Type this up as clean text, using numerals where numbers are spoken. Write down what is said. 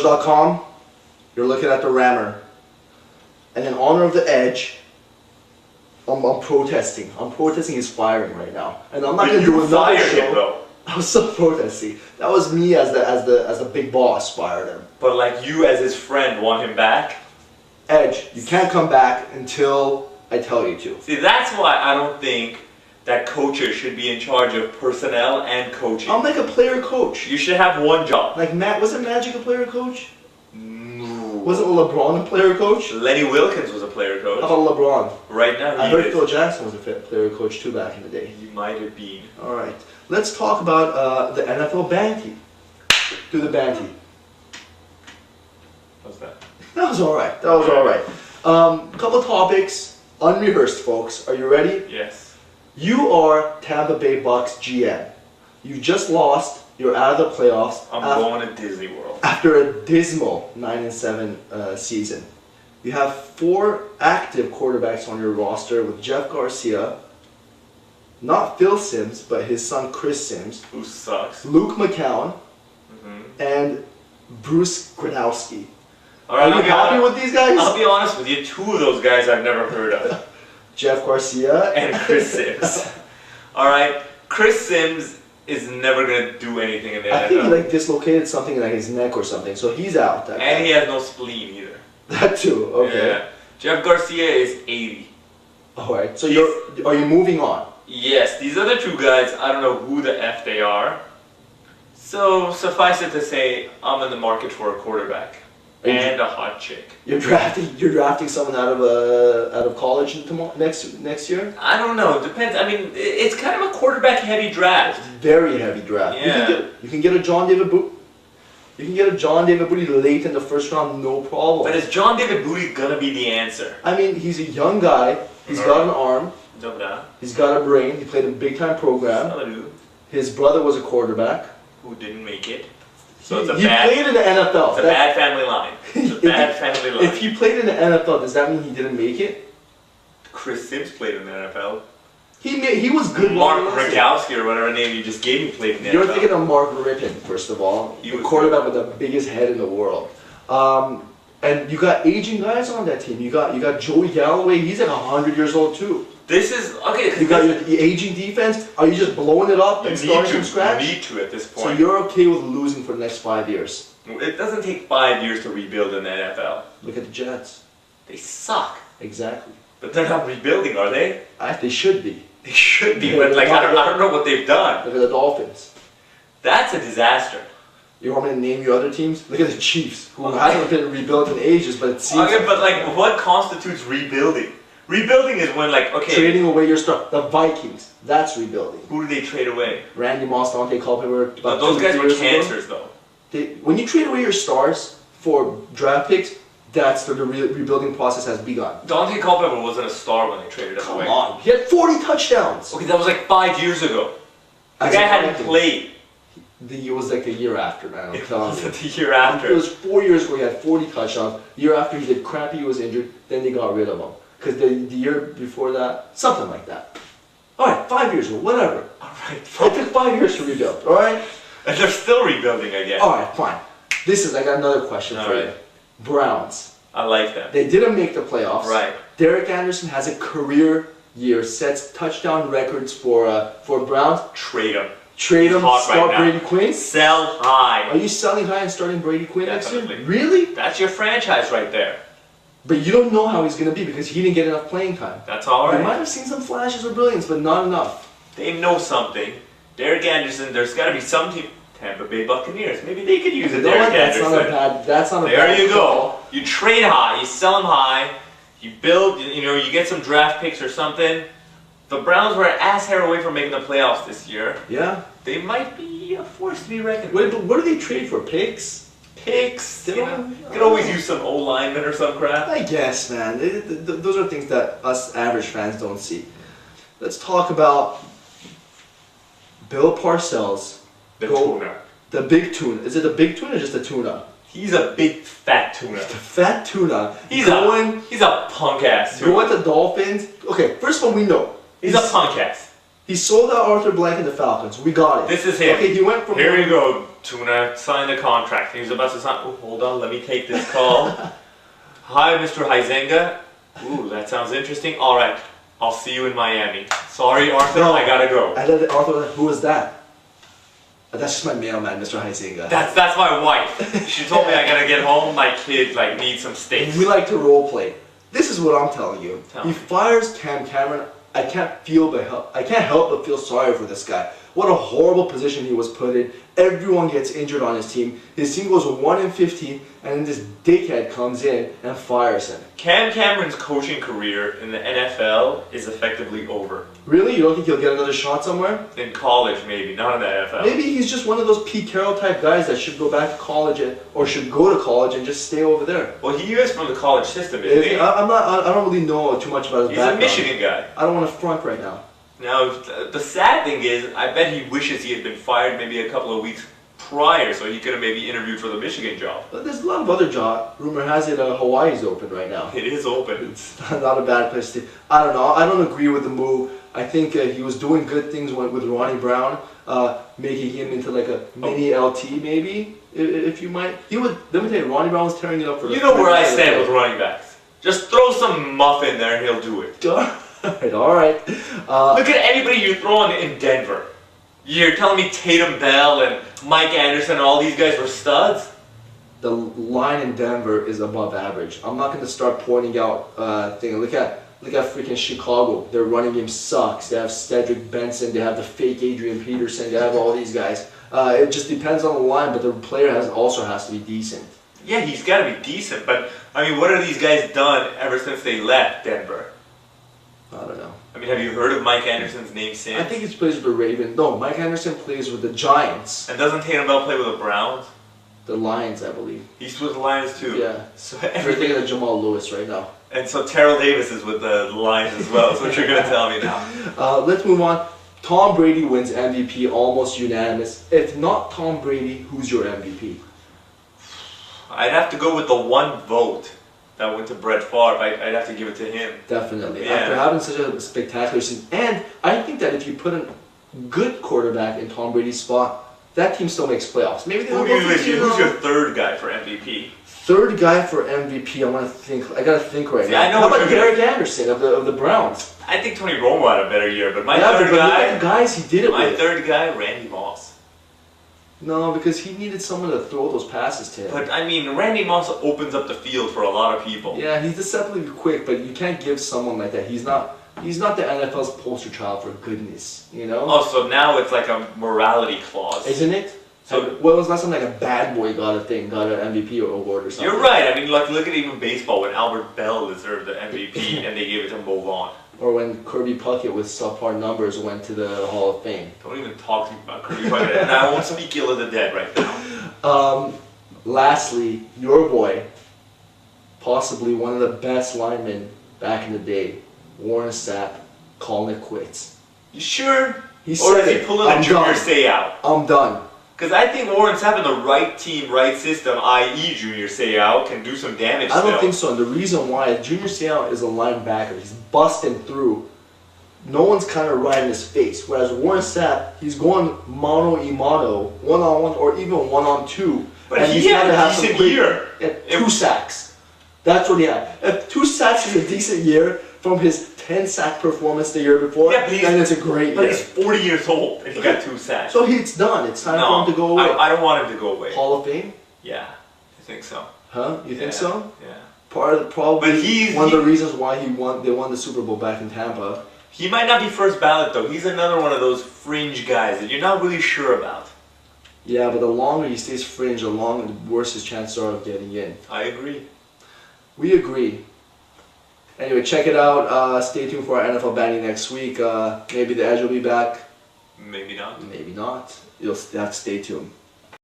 Onthebuzzer.com, you're looking at the rammer. And in honor of the edge, I'm protesting. I'm protesting his firing right now. And I'm not going to do another show. Though. I was so protesting. That was me as the big boss fired him. But like you as his friend want him back? Edge, you can't come back until I tell you to. See, that's why I don't think that coaches should be in charge of personnel and coaching. I'm like a player coach. You should have one job. Like wasn't Magic a player coach? No. Wasn't LeBron a player coach? Lenny Wilkins was a player coach. How about LeBron? Right now I heard Phil Jackson was a player coach too back in the day. He might have been. Alright, let's talk about the NFL Banty. Do the Banty. How's that? That was alright. That was alright. Couple topics, unrehearsed folks. Are you ready? Yes. You are Tampa Bay Bucks GM. You just lost. You're out of the playoffs. I'm going to Disney World. After a dismal 9-7 season. You have 4 active quarterbacks on your roster with Jeff Garcia, not Phil Simms, but his son Chris Simms, who sucks, Luke McCown, and Bruce Gradowski. Right, are you happy with these guys? I'll be honest with you, 2 of those guys I've never heard of. Jeff Garcia and Chris Simms. Alright, Chris Simms is never going to do anything in the NFL. I think he dislocated something in his neck or something, so he's out. And he has no spleen either. That too, okay. Yeah. Jeff Garcia is 80. Alright, so are you moving on? Yes, these other 2 guys, I don't know who the F they are. So suffice it to say, I'm in the market for a quarterback. And a hot chick. You're drafting someone out of college next year? I don't know. It depends. I mean, it's kind of a quarterback heavy draft. Very heavy draft. Yeah. You can get a John David Booty. You can get a John David Booty late in the first round, no problem. But is John David Booty gonna be the answer? I mean, he's a young guy. He's got an arm. He's got a brain. He played in a big time program. His brother was a quarterback who didn't make it. So he played in the NFL. It's a bad family line. It's a bad family line. If he played in the NFL, does that mean he didn't make it? Chris Simms played in the NFL. He was good. Mark Rogowski or whatever name you just gave me played in the NFL. You're thinking of Mark Rippon, first of all. The quarterback with the biggest head in the world. And you got aging guys on that team. You got Joey Galloway. He's like 100 years old too. This is okay. You got your aging defense. Are you just blowing it up and starting from scratch? You need to at this point. So you're okay with losing for the next 5 years? It doesn't take 5 years to rebuild in the NFL. Look at the Jets. They suck. Exactly. But they're not rebuilding, are they? They should be. They should be, but I don't know what they've done. Look at the Dolphins. That's a disaster. You want me to name you other teams? Look at the Chiefs, who haven't been rebuilt in ages, but it seems. Okay, but what constitutes rebuilding? Rebuilding is when trading away your stuff. The Vikings, that's rebuilding. Who do they trade away? Randy Moss, Dante Culpepper. But those guys were cancers, though. When you trade away your stars for draft picks, that's the rebuilding process has begun. Dante Culpepper wasn't a star when they traded him away. Come on, he had 40 touchdowns. Okay, that was 5 years ago. The guy hadn't played. It was the year after, man. It wasn't the year after. It was 4 years ago he had 40 touchdowns. The year after he did crappy, he was injured. Then they got rid of him. Because the year before that, something like that. Alright, 5 years ago, whatever. Alright, it took 5 years to rebuild, alright? And they're still rebuilding again. Alright, fine. I got another question for you. Browns. I like that. They didn't make the playoffs. Right. Derek Anderson has a career year, sets touchdown records for Browns. Trade him. Trade him, start Brady Quinn. Sell high. Are you selling high and starting Brady Quinn next year? Definitely. Really? That's your franchise right there. But you don't know how he's going to be because he didn't get enough playing time. That's alright. You might have seen some flashes of brilliance, but not enough. They know something. Derek Anderson, there's got to be some team. Tampa Bay Buccaneers. Maybe they could use a Derek Anderson. That's not a bad There you call. go. You trade high, you sell them high, you build, you get some draft picks or something. The Browns were an ass hair away from making the playoffs this year. Yeah. They might be a force to be reckoned with. What do they trade for? Picks? Picks. You could always use some old linemen or some crap. I guess, man. Those are things that us average fans don't see. Let's talk about Bill Parcells. The tuna. The big tuna. Is it a big tuna or just a tuna? He's a big fat tuna. The fat tuna. He's a punk ass tuna. Going to Dolphins. Okay, first of all, we know. He's a punk ass. He sold out Arthur Blank and the Falcons. We got it. This is him. Okay, he went from... Here you go, Tuna. Sign the contract. He's about to sign... Oh, hold on. Let me take this call. Hi, Mr. Huizenga. Ooh, that sounds interesting. All right. I'll see you in Miami. Sorry, Arthur. No. I gotta go. I let Arthur... Who was that? That's just my mailman, Mr. Huizenga. That's my wife. She told me I gotta get home. My kid needs some steaks. We like to role play. This is what I'm telling you. Tell He me. fires Cam Cameron. I can't help but feel sorry for this guy. What a horrible position he was put in. Everyone gets injured on his team. His team goes 1-15, and then this dickhead comes in and fires him. Cam Cameron's coaching career in the NFL is effectively over. Really? You don't think he'll get another shot somewhere? In college, maybe, not in the NFL. Maybe he's just one of those Pete Carroll type guys that should go back to college or should go to college and just stay over there. Well, he is from the college system, isn't he? I don't really know too much about his background. He's a Michigan guy. I don't want to front right now. Now, the sad thing is, I bet he wishes he had been fired maybe a couple of weeks prior, so he could have maybe interviewed for the Michigan job. But there's a lot of other jobs. Rumor has it Hawaii's open right now. It is open. It's not a bad place to... I don't know. I don't agree with the move. I think he was doing good things with Ronnie Brown, making him into like a mini LT maybe, if you might. Let me tell you, Ronnie Brown was tearing it up for the... You know where I stand with running backs. Just throw some muff in there and he'll do it. Alright. Look at anybody you throw in Denver. You're telling me Tatum Bell and Mike Anderson and all these guys were studs? The line in Denver is above average. I'm not going to start pointing out things. Look at freaking Chicago. Their running game sucks. They have Cedric Benson. They have the fake Adrian Peterson. They have all these guys. It just depends on the line, but the player also has to be decent. Yeah, he's got to be decent, but I mean, what have these guys done ever since they left Denver? I don't know. I mean, have you heard of Mike Anderson's name since? I think he plays with the Ravens. No, Mike Anderson plays with the Giants. And doesn't Tatum Bell play with the Browns? The Lions, I believe. He's with the Lions too. Yeah. So You're thinking of Jamal Lewis right now. And so Terrell Davis is with the Lions as well. That's what you're going to tell me now. Let's move on. Tom Brady wins MVP, almost unanimous. If not Tom Brady, who's your MVP? I'd have to go with the one vote that went to Brett Favre. I'd have to give it to him. Definitely. Yeah. After having such a spectacular season. And I think that if you put a good quarterback in Tom Brady's spot, that team still makes playoffs. Maybe they don't go 15-0. Who's your third guy for MVP? Third guy for MVP, I gotta think right now. I know. How about Derek Anderson of the Browns? I think Tony Romo had a better year, but my but third look guy. at the guys he did it My with. third guy, Randy Moss. No, because he needed someone to throw those passes to him. But I mean, Randy Moss opens up the field for a lot of people. Yeah, he's deceptively quick, but you can't give someone like that. He's not the NFL's poster child for goodness, you know? Oh, so now it's like a morality clause. Isn't it? So, when was the last time like a bad boy got an MVP award or something? You're right. I mean, like look at even baseball when Albert Bell deserved the MVP and they gave it to Mo Vaughn. Or when Kirby Puckett with subpar numbers went to the Hall of Fame. Don't even talk to me about Kirby Puckett. And I won't speak ill of the dead right now. Lastly, your boy, possibly one of the best linemen back in the day, Warren Sapp, calling it quits. You sure? He or said is he pulling a junior Seau? I'm done. Because I think Warren Sapp in the right team, right system, i.e. Junior Seau, can do some damage I don't still. think so. And the reason why is Junior Seau is a linebacker. He's busting through. No one's kind of right in his face. Whereas Warren Sapp, he's going mano-a-mano, one-on-one, or even one-on-two. But and he he's had got to a have some decent quick- year. Yeah, 2 sacks. That's what he had. If 2 sacks is a decent year from his 10-sack performance the year before, Yeah, then it's a great year. But he's 40 years old and he got 2 sacks. So it's done. It's time for him to go away. I don't want him to go away. Hall of Fame? Yeah, I think so. Huh? You think so? Yeah. Probably But one of the reasons why they won the Super Bowl back in Tampa. He might not be first ballot though. He's another one of those fringe guys that you're not really sure about. Yeah, but the longer he stays fringe, the worse his chances are of getting in. I agree. We agree. Anyway, check it out. Stay tuned for our NFL Banty next week. Maybe the Edge will be back. Maybe not. Maybe not. You'll have to stay tuned.